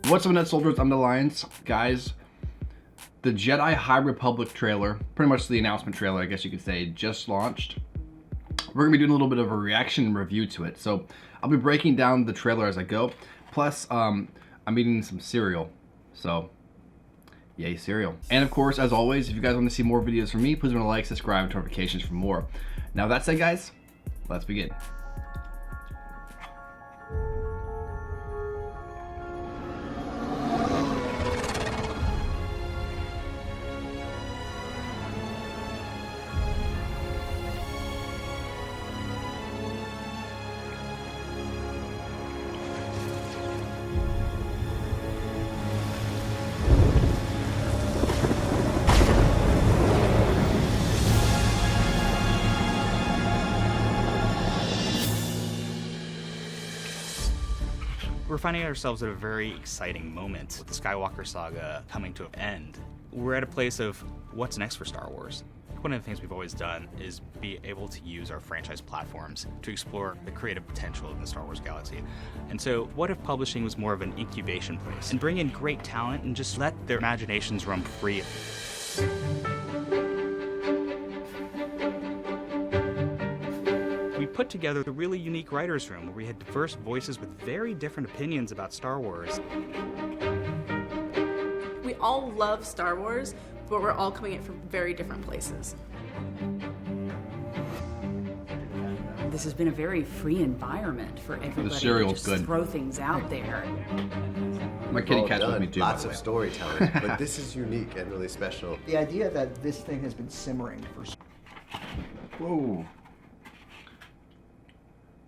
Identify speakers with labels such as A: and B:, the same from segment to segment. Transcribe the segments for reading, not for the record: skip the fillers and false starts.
A: What's up, Net Soldiers? I'm the Lions. Guys, the Jedi High Republic trailer, pretty much the announcement trailer, I guess you could say, just launched. We're going to be doing a little bit of a reaction and review to it. So I'll be breaking down the trailer as I go. Plus, I'm eating some cereal. So, yay cereal. And of course, as always, if you guys want to see more videos from me, please remember to like, subscribe, and turn notifications for more. Now that said, guys, let's begin.
B: We're finding ourselves at a very exciting moment with the Skywalker saga coming to an end. We're at a place of what's next for Star Wars. One of the things we've always done is be able to use our franchise platforms to explore the creative potential in the Star Wars galaxy. And so what if publishing was more of an incubation place and bring in great talent and just let their imaginations run free? We put together a really unique writer's room where we had diverse voices with very different opinions about Star Wars.
C: We all love Star Wars, but we're all coming in from very different places.
D: This has been a very free environment for everybody
A: cereal's
D: to just
A: good.
D: throw things out there.
A: My kitty cat's with me too.
E: Lots of storytelling, but this is unique and really special.
F: The idea that this thing has been simmering for
A: Whoa.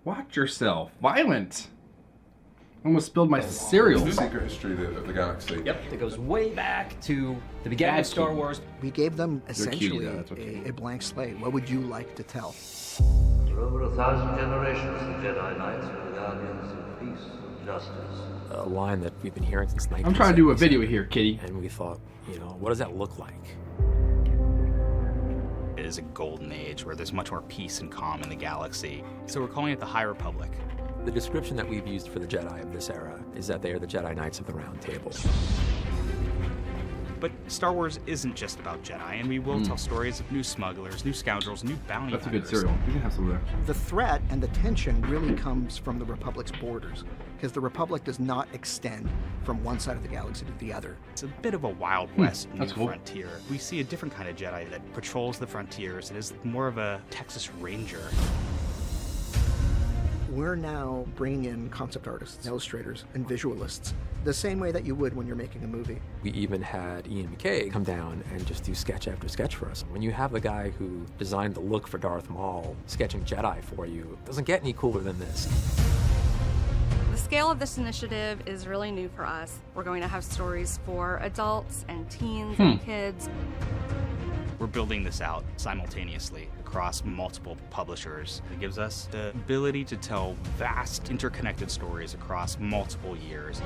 A: Watch yourself. Violent. Almost spilled my cereal.
G: The secret history of the galaxy.
H: Yep, that goes way back to the beginning of Star Wars.
F: we gave them
A: cutie,
F: essentially
A: though. That's okay.
F: a blank slate. What would you like to tell?
I: For over 1,000 generations, the Jedi Knights were the guardians of peace and justice.
H: A line that we've been hearing since 1970s.
A: I'm trying to do a video here, kitty.
H: And we thought, what does that look like?
B: It is a golden age where there's much more peace and calm in the galaxy. So we're calling it the High Republic.
H: The description that we've used for the Jedi of this era is that they are the Jedi Knights of the Round Table.
B: But Star Wars isn't just about Jedi, and we will tell stories of new smugglers, new scoundrels, new bounty
A: That's a
B: hunters.
A: good cereal. You can have some there.
F: The threat and the tension really comes from the Republic's borders, because the Republic does not extend from one side of the galaxy to the other.
B: It's a bit of a Wild West new
A: That's cool.
B: frontier. We see a different kind of Jedi that patrols the frontiers and is more of a Texas Ranger.
F: We're now bringing in concept artists, illustrators, and visualists, the same way that you would when you're making a movie.
H: We even had Ian McKay come down and just do sketch after sketch for us. When you have the guy who designed the look for Darth Maul sketching Jedi for you, it doesn't get any cooler than this.
J: The scale of this initiative is really new for us. We're going to have stories for adults and teens and kids.
B: We're building this out simultaneously across multiple publishers. It gives us the ability to tell vast interconnected stories across multiple years.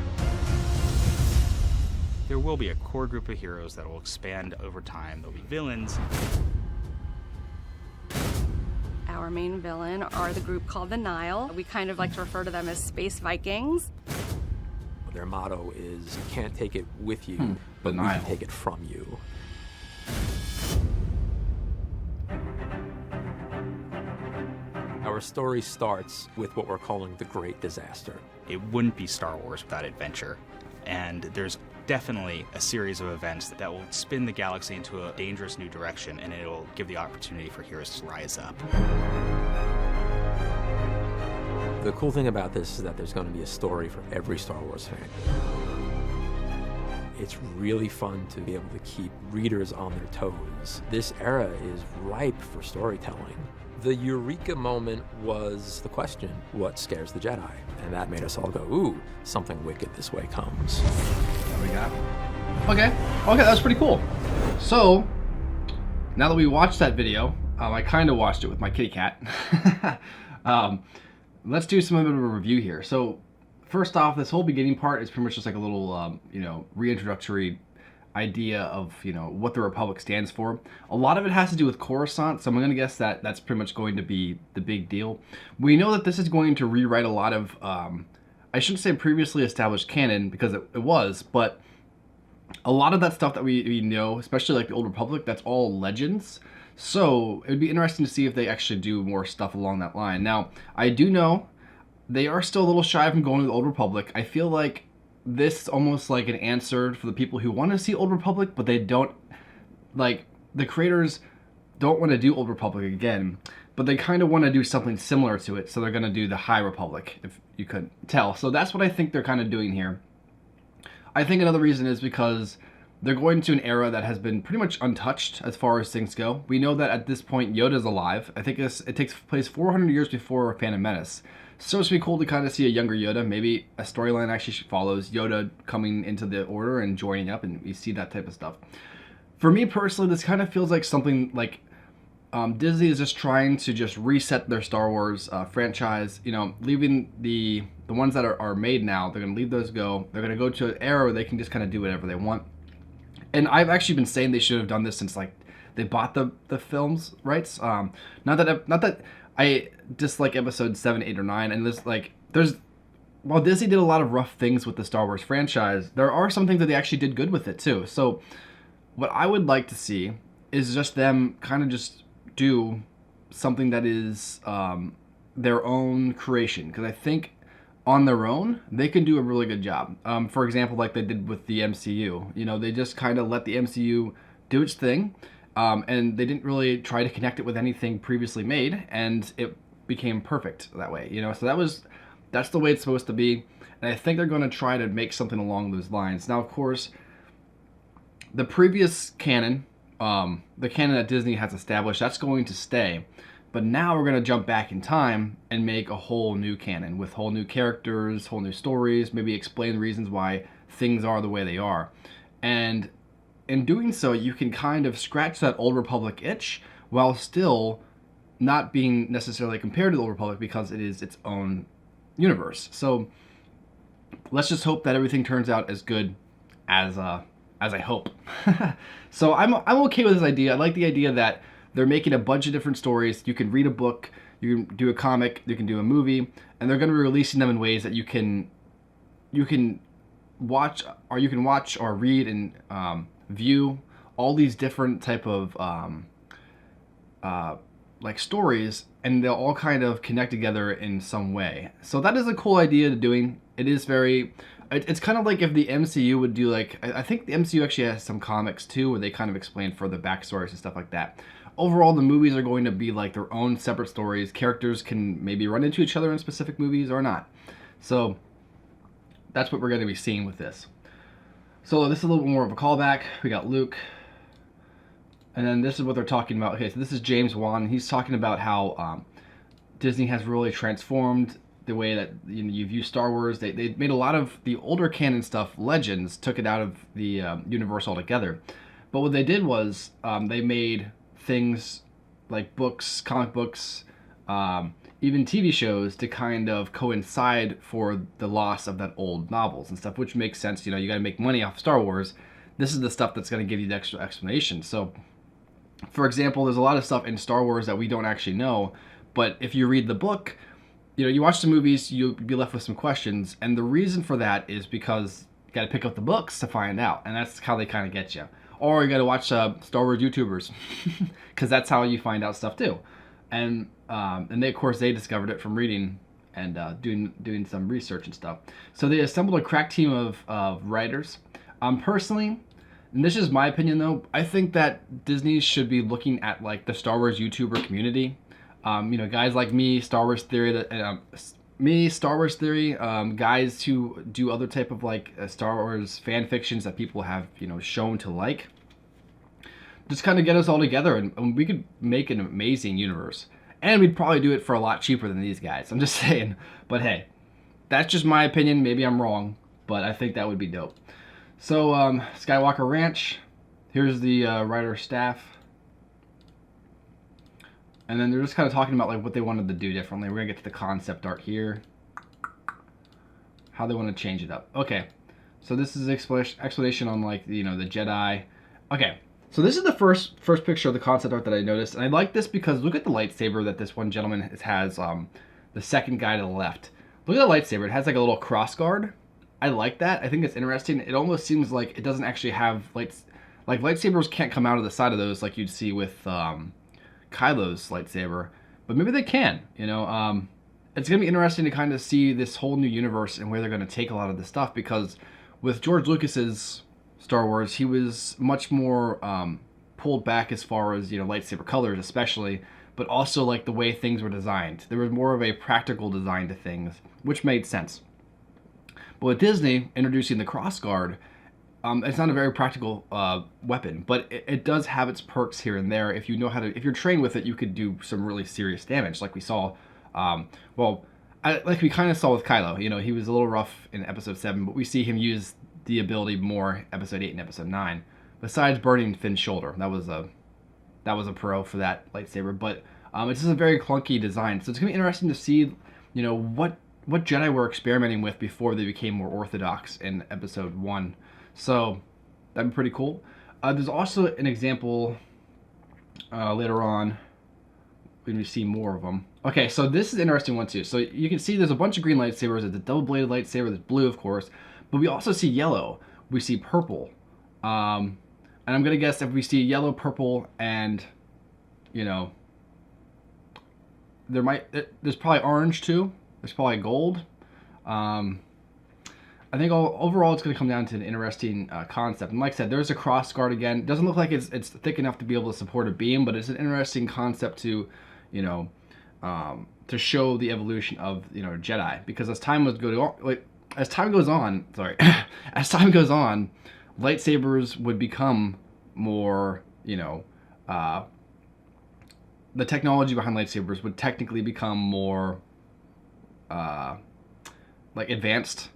B: There will be a core group of heroes that will expand over time. There'll be villains.
J: Our main villain are the group called the Nile. We kind of like to refer to them as space Vikings.
H: Their motto is, you can't take it with you, but we
A: Nile.
H: can take it from you. Our story starts with what we're calling the Great Disaster.
B: It wouldn't be Star Wars without adventure. And there's definitely a series of events that will spin the galaxy into a dangerous new direction, and it'll give the opportunity for heroes to rise up.
H: The cool thing about this is that there's going to be a story for every Star Wars fan. It's really fun to be able to keep readers on their toes. This era is ripe for storytelling. The eureka moment was the question, what scares the Jedi? And that made us all go, ooh, something wicked this way comes.
A: There we go. Okay, that's pretty cool. So, now that we watched that video, I kind of watched it with my kitty cat. Let's do some bit of a review here. So, first off, this whole beginning part is pretty much just like a little, reintroductory idea of, what the Republic stands for. A lot of it has to do with Coruscant, so I'm going to guess that that's pretty much going to be the big deal. We know that this is going to rewrite a lot of I shouldn't say previously established canon because it was, but a lot of that stuff that we know, especially like the Old Republic, that's all legends. So it would be interesting to see if they actually do more stuff along that line. Now, I do know they are still a little shy from going to the Old Republic. I feel like this is almost like an answer for the people who want to see Old Republic, but they don't, like, the creators don't want to do Old Republic again, but they kind of want to do something similar to it, so they're going to do the High Republic, if you couldn't tell. So that's what I think they're kind of doing here. I think another reason is because they're going to an era that has been pretty much untouched as far as things go. We know that at this point Yoda's alive. I think it takes place 400 years before Phantom Menace. So it's be cool to kind of see a younger Yoda. Maybe a storyline actually follows Yoda coming into the Order and joining up, and we see that type of stuff. For me personally, this kind of feels like something like Disney is just trying to just reset their Star Wars franchise. You know, leaving the ones that are made now. They're going to leave those go. They're going to go to an era where they can just kind of do whatever they want. And I've actually been saying they should have done this since like they bought the films rights. Not that I dislike episode 7, 8, or 9, and while Disney did a lot of rough things with the Star Wars franchise, there are some things that they actually did good with it too. So what I would like to see is just them kind of just do something that is their own creation, because I think on their own they can do a really good job. For example, like they did with the MCU. You know, they just kind of let the MCU do its thing. And they didn't really try to connect it with anything previously made, and it became perfect that way, you know. So that's the way it's supposed to be, and I think they're going to try to make something along those lines. Now, of course, the previous canon, the canon that Disney has established, that's going to stay, but now we're going to jump back in time and make a whole new canon with whole new characters, whole new stories, maybe explain the reasons why things are the way they are, and in doing so, you can kind of scratch that Old Republic itch while still not being necessarily compared to the Old Republic because it is its own universe. So let's just hope that everything turns out as good as I hope. So I'm okay with this idea. I like the idea that they're making a bunch of different stories. You can read a book, you can do a comic, you can do a movie, and they're going to be releasing them in ways that you can watch or read and view all these different type of like stories, and they'll all kind of connect together in some way. So that is a cool idea to doing. It is very, it's kind of like if the MCU would do like, I think the MCU actually has some comics too where they kind of explain further backstories and stuff like that. Overall, the movies are going to be like their own separate stories. Characters can maybe run into each other in specific movies or not. So that's what we're going to be seeing with this. So this is a little bit more of a callback. We got Luke. And then this is what they're talking about. Okay, so this is James Wan. He's talking about how Disney has really transformed the way that you view Star Wars. They made a lot of the older canon stuff legends, took it out of the universe altogether. But what they did was they made things like books, comic books, even TV shows to kind of coincide for the loss of that old novels and stuff, which makes sense. You know, you got to make money off Star Wars. This is the stuff that's going to give you the extra explanation. So, for example, there's a lot of stuff in Star Wars that we don't actually know, but if you read the book, you know, you watch the movies, you'll be left with some questions, and the reason for that is because you got to pick up the books to find out, and that's how they kind of get you. Or you got to watch Star Wars YouTubers, because that's how you find out stuff too. And they, of course, they discovered it from reading and doing some research and stuff. So they assembled a crack team of writers. Personally, and this is my opinion though, I think that Disney should be looking at like the Star Wars YouTuber community. You know, guys like me, Star Wars Theory, guys who do other type of like Star Wars fan fictions that people have, you know, shown to like. Just kind of get us all together, and we could make an amazing universe. And we'd probably do it for a lot cheaper than these guys. I'm just saying. But hey, that's just my opinion. Maybe I'm wrong, but I think that would be dope. So, Skywalker Ranch. Here's the writer staff. And then they're just kind of talking about like what they wanted to do differently. We're going to get to the concept art here. How they want to change it up. Okay. So this is explanation on like, you know, the Jedi. Okay. So this is the first picture of the concept art that I noticed, and I like this because look at the lightsaber that this one gentleman has. The second guy to the left. Look at the lightsaber. It has like a little cross guard. I like that. I think it's interesting. It almost seems like it doesn't actually have like lightsabers can't come out of the side of those like you'd see with Kylo's lightsaber, but maybe they can. You know, it's gonna be interesting to kind of see this whole new universe and where they're gonna take a lot of this stuff, because with George Lucas's Star Wars, he was much more pulled back as far as, you know, lightsaber colors especially, but also like the way things were designed. There was more of a practical design to things, which made sense. But with Disney introducing the crossguard, it's not a very practical weapon, but it does have its perks here and there. If you know how to, if you're trained with it, you could do some really serious damage, like we saw. Like we kind of saw with Kylo. You know, he was a little rough in Episode 7, but we see him use the ability more Episode 8 and Episode 9. Besides burning Finn's shoulder, that was a pro for that lightsaber. But it's just a very clunky design, so it's gonna be interesting to see, you know, what Jedi were experimenting with before they became more orthodox in Episode 1. So that'd be pretty cool. There's also an example later on when we see more of them. Okay, so this is an interesting one too. So you can see there's a bunch of green lightsabers. There's a double-bladed lightsaber. There's blue, of course, but we also see yellow. We see purple, and I'm gonna guess if we see yellow, purple, and, you know, there's probably orange too. There's probably gold. I think overall it's going to come down to an interesting concept. And like I said, there's a cross guard again. It doesn't look like it's thick enough to be able to support a beam, but it's an interesting concept to, you know, to show the evolution of, you know, Jedi. Because as time goes on, lightsabers would become more, you know, the technology behind lightsabers would technically become more like advanced,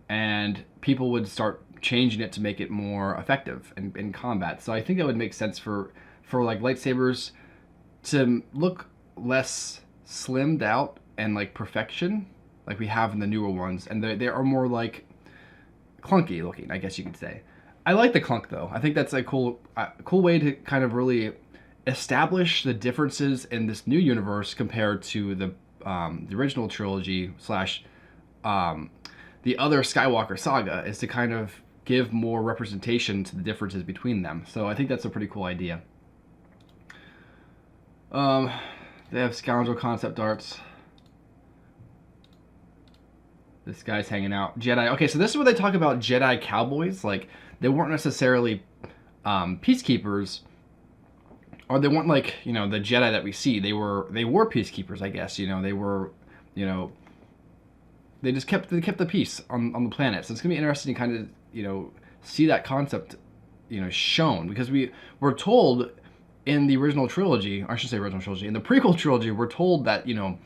A: and people would start changing it to make it more effective in combat. So I think that would make sense for like lightsabers to look less slimmed out and like perfection like we have in the newer ones, and they are more like clunky looking, I guess you could say. I like the clunk though. I think that's a cool way to kind of really establish the differences in this new universe compared to the original trilogy / the other Skywalker saga, is to kind of give more representation to the differences between them. So I think that's a pretty cool idea. They have scoundrel concept arts. This guy's hanging out. Jedi. Okay, so this is where they talk about Jedi cowboys. Like, they weren't necessarily peacekeepers, or they weren't like, you know, the Jedi that we see. They were peacekeepers, I guess. You know, they were, you know, they kept the peace on the planet. So it's gonna be interesting to kind of, you know, see that concept, you know, shown, because we're told in the original trilogy, or I should say original trilogy, in the prequel trilogy, we're told that, you know,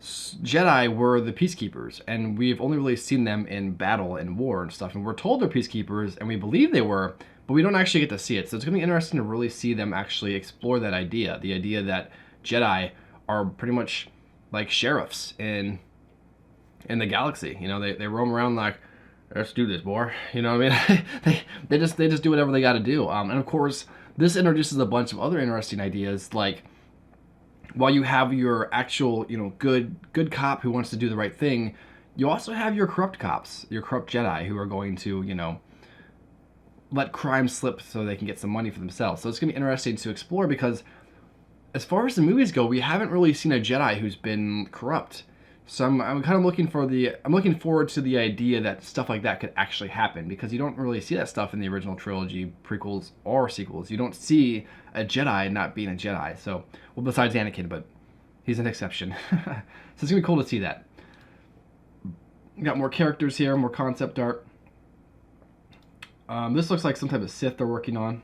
A: Jedi were the peacekeepers, and we've only really seen them in battle and war and stuff, and we're told they're peacekeepers, and we believe they were, but we don't actually get to see it. So it's gonna be interesting to really see them actually explore that idea, the idea that Jedi are pretty much like sheriffs in the galaxy. You know, they roam around like, let's do this, boy. You know what I mean? they just do whatever they got to do. And of course, this introduces a bunch of other interesting ideas. Like, while you have your actual, you know, good cop who wants to do the right thing, you also have your corrupt cops, your corrupt Jedi who are going to, you know, let crime slip so they can get some money for themselves. So it's gonna be interesting to explore, because as far as the movies go, we haven't really seen a Jedi who's been corrupt. So I'm kind of looking forward to the idea that stuff like that could actually happen, because you don't really see that stuff in the original trilogy, prequels, or sequels. You don't see a Jedi not being a Jedi. So, well, besides Anakin, but he's an exception. So it's gonna be cool to see that. We got more characters here, more concept art. This looks like some type of Sith they're working on.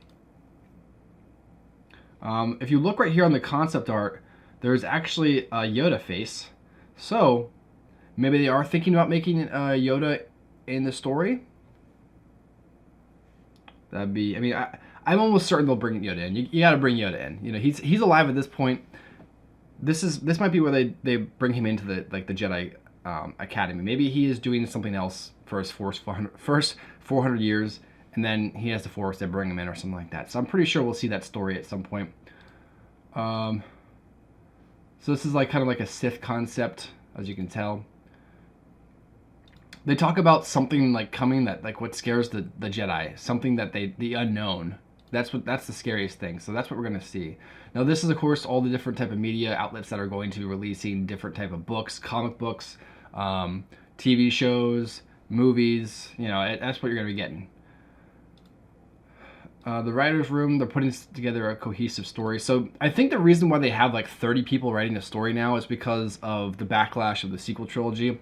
A: If you look right here on the concept art, there's actually a Yoda face. So, maybe they are thinking about making Yoda in the story. That'd be, I mean, I'm almost certain they'll bring Yoda in. You gotta bring Yoda in. You know, he's alive at this point. This might be where they bring him into the Jedi Academy. Maybe he is doing something else for his first 400 years, and then he has the Force, they bring him in or something like that. So I'm pretty sure we'll see that story at some point. So this is like kind of like a Sith concept, as you can tell. they talk about something like coming that like what scares the Jedi, something that the unknown. That's the scariest thing. So that's what we're gonna see. Now this is of course all the different type of media outlets that are going to be releasing different type of books, comic books, TV shows, movies. You know, that's what you're gonna be getting. The writer's room, they're putting together a cohesive story. So I think the reason why they have like 30 people writing the story now is because of the backlash of the sequel trilogy.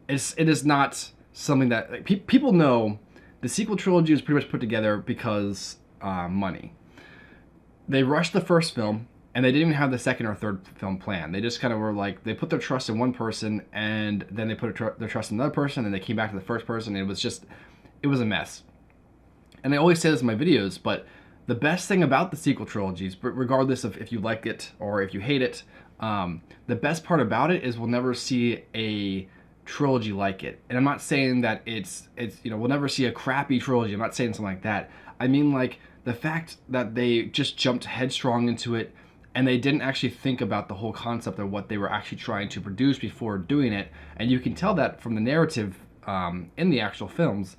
A: It is not something that like, people know. The sequel trilogy is pretty much put together because money. They rushed the first film and they didn't even have the second or third film planned. They just kind of were like, they put their trust in one person and then they put their trust in another person and they came back to the first person. And it was a mess. And I always say this in my videos, but the best thing about the sequel trilogies, regardless of if you like it or if you hate it, the best part about it is we'll never see a trilogy like it. And I'm not saying that it's we'll never see a crappy trilogy. I'm not saying something like that. I mean like the fact that they just jumped headstrong into it and they didn't actually think about the whole concept of what they were actually trying to produce before doing it. And you can tell that from the narrative in the actual films.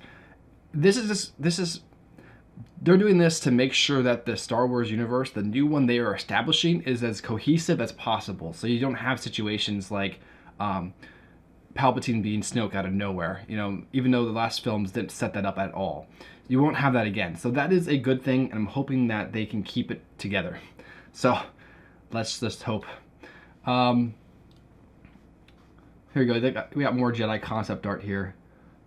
A: They're doing this to make sure that the Star Wars universe, the new one they are establishing, is as cohesive as possible. So you don't have situations like Palpatine being Snoke out of nowhere, even though the last films didn't set that up at all. You won't have that again. So that is a good thing, and I'm hoping that they can keep it together. So let's just hope. Here we go. We got more Jedi concept art here.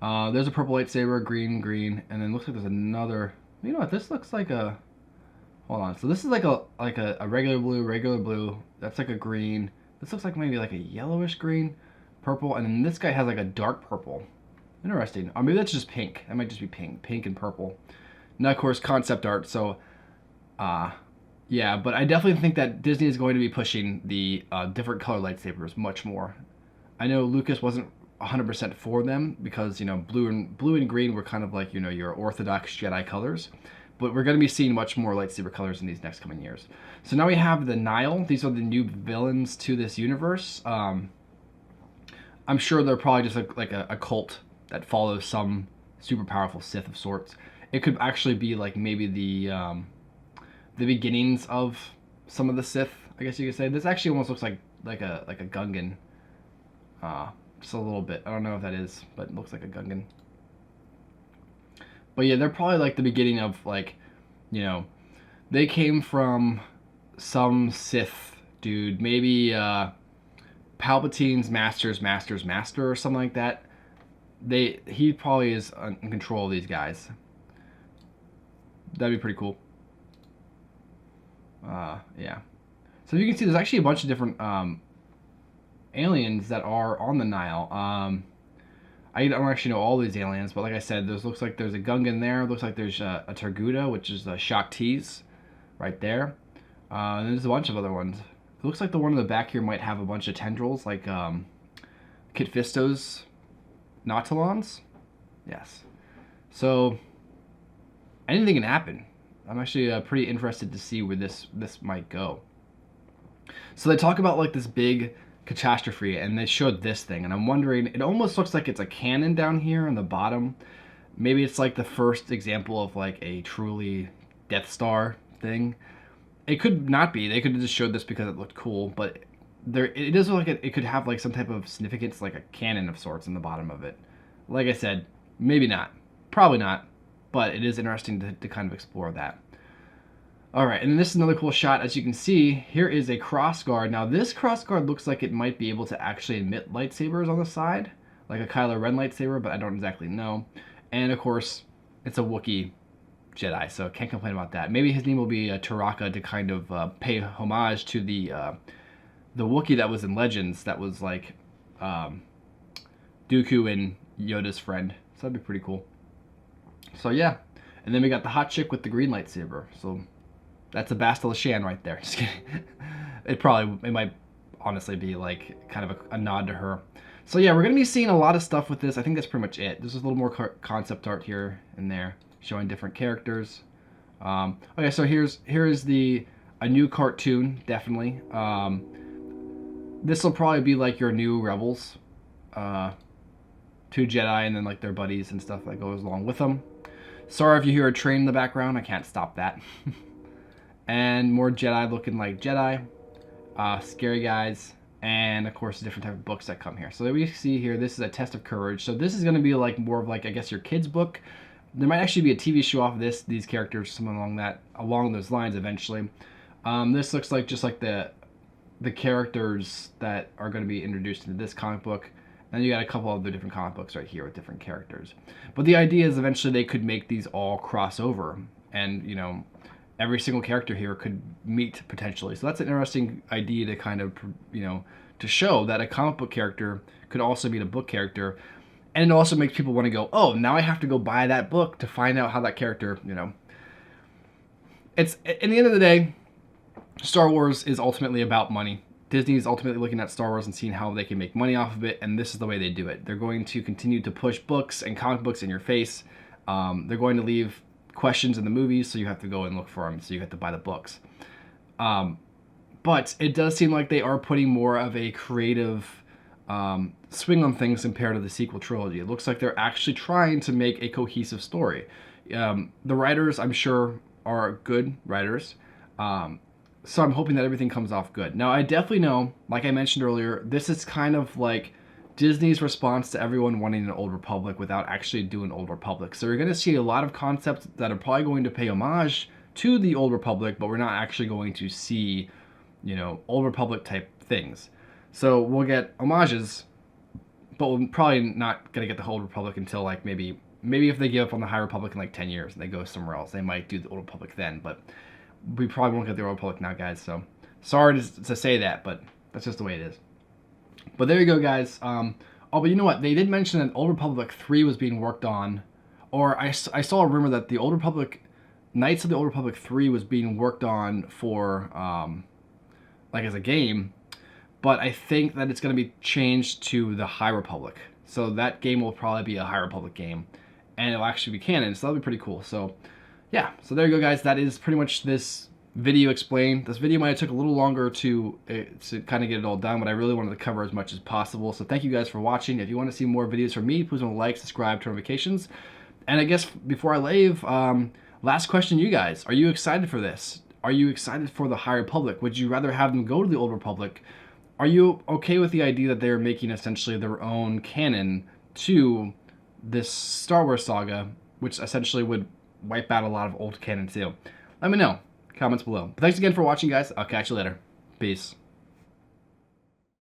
A: There's a purple lightsaber, green, and then looks like there's another. You know what? This looks like a. Hold on. So this is like a regular blue. That's like a green. This looks like maybe like a yellowish green, purple, and then this guy has like a dark purple. Interesting. Or maybe that's just pink. That might just be pink and purple. Now, of course, concept art. So, yeah. But I definitely think that Disney is going to be pushing the different color lightsabers much more. I know Lucas wasn't 100% for them because blue and green were kind of like your orthodox Jedi colors, but we're going to be seeing much more lightsaber colors in these next coming years. So now we have the Nile. These are the new villains to this universe. I'm sure they're probably just like a cult that follows some super powerful Sith of sorts. It could actually be like maybe the beginnings of some of the Sith, I guess you could say. This actually almost looks like a Gungan. Just a little bit. I don't know if that is, but it looks like a Gungan. But yeah, they're probably like the beginning of like, they came from some Sith dude, maybe Palpatine's master's master or something like that. He probably is in control of these guys. That'd be pretty cool. Yeah. So you can see there's actually a bunch of different aliens that are on the Nile. I don't actually know all these aliens, but like I said, looks like there's a Gungan there. Looks like there's a Targuda, which is the Shaktis, right there. And there's a bunch of other ones. It looks like the one in the back here might have a bunch of tendrils, like Kit Fisto's Nautilons. Yes. So anything can happen. I'm actually pretty interested to see where this might go. So they talk about like this big catastrophe, and they showed this thing, and I'm wondering, it almost looks like it's a cannon down here on the bottom. Maybe it's like the first example of like a truly Death Star thing. It could not be. They could have just showed this because it looked cool, but it does look like it could have like some type of significance, like a cannon of sorts in the bottom of it. Like I said, maybe not, probably not, but it is interesting to kind of explore that. Alright, and this is another cool shot. As you can see, here is a crossguard. Now this crossguard looks like it might be able to actually emit lightsabers on the side, like a Kylo Ren lightsaber, but I don't exactly know. And of course, it's a Wookiee Jedi, so can't complain about that. Maybe his name will be Taraka to kind of pay homage to the Wookiee that was in Legends, that was like Dooku and Yoda's friend. So that'd be pretty cool. So yeah, and then we got the hot chick with the green lightsaber. So that's a Bastila Shan right there. Just kidding. It might honestly be like kind of a nod to her. So yeah, we're going to be seeing a lot of stuff with this. I think that's pretty much it. There's a little more concept art here and there showing different characters. Okay, so here is a new cartoon, definitely. This will probably be like your new Rebels. 2 Jedi and then like their buddies and stuff that goes along with them. Sorry if you hear a train in the background, I can't stop that. And more Jedi looking like Jedi, scary guys, and of course different type of books that come here. So that we see here, this is a test of courage. So this is going to be like more of like, I guess, your kid's book. There might actually be a TV show off of these characters, something along those lines eventually. This looks like just like the characters that are going to be introduced into this comic book. And you got a couple of the different comic books right here with different characters. But the idea is eventually they could make these all cross over, and you know, every single character here could meet potentially. So that's an interesting idea to kind of, you know, to show that a comic book character could also meet a book character. And it also makes people want to go, oh, now I have to go buy that book to find out how that character, you know. It's, in the end of the day, Star Wars is ultimately about money. Disney is ultimately looking at Star Wars and seeing how they can make money off of it, and this is the way they do it. They're going to continue to push books and comic books in your face. They're going to leave questions in the movies, so you have to go and look for them, so you have to buy the books. But it does seem like they are putting more of a creative swing on things compared to the sequel trilogy. It looks like they're actually trying to make a cohesive story. The writers, I'm sure, are good writers. So I'm hoping that everything comes off good. Now, I definitely know, like I mentioned earlier, this is kind of like Disney's response to everyone wanting an Old Republic without actually doing Old Republic. So you're going to see a lot of concepts that are probably going to pay homage to the Old Republic, but we're not actually going to see, you know, Old Republic type things. So we'll get homages, but we're probably not going to get the Old Republic until like maybe if they give up on the High Republic in like 10 years and they go somewhere else, they might do the Old Republic then, but we probably won't get the Old Republic now, guys. So sorry to say that, but that's just the way it is. But there you go, guys. Oh, but you know what? They did mention that Old Republic 3 was being worked on, or I saw a rumor that the Old Republic, Knights of the Old Republic 3 was being worked on for, like as a game, but I think that it's going to be changed to the High Republic. So that game will probably be a High Republic game, and it'll actually be canon, so that'll be pretty cool. So yeah, so there you go, guys. That is pretty much this video explained. This video might have took a little longer to kind of get it all done, but I really wanted to cover as much as possible. So thank you guys for watching. If you want to see more videos from me, please don't like, subscribe, turn notifications. And I guess before I leave, last question, you guys. Are you excited for this? Are you excited for the High Republic? Would you rather have them go to the Old Republic? Are you okay with the idea that they're making essentially their own canon to this Star Wars saga, which essentially would wipe out a lot of old canon too? Let me know. Comments below. But thanks again for watching, guys. I'll catch you later. Peace.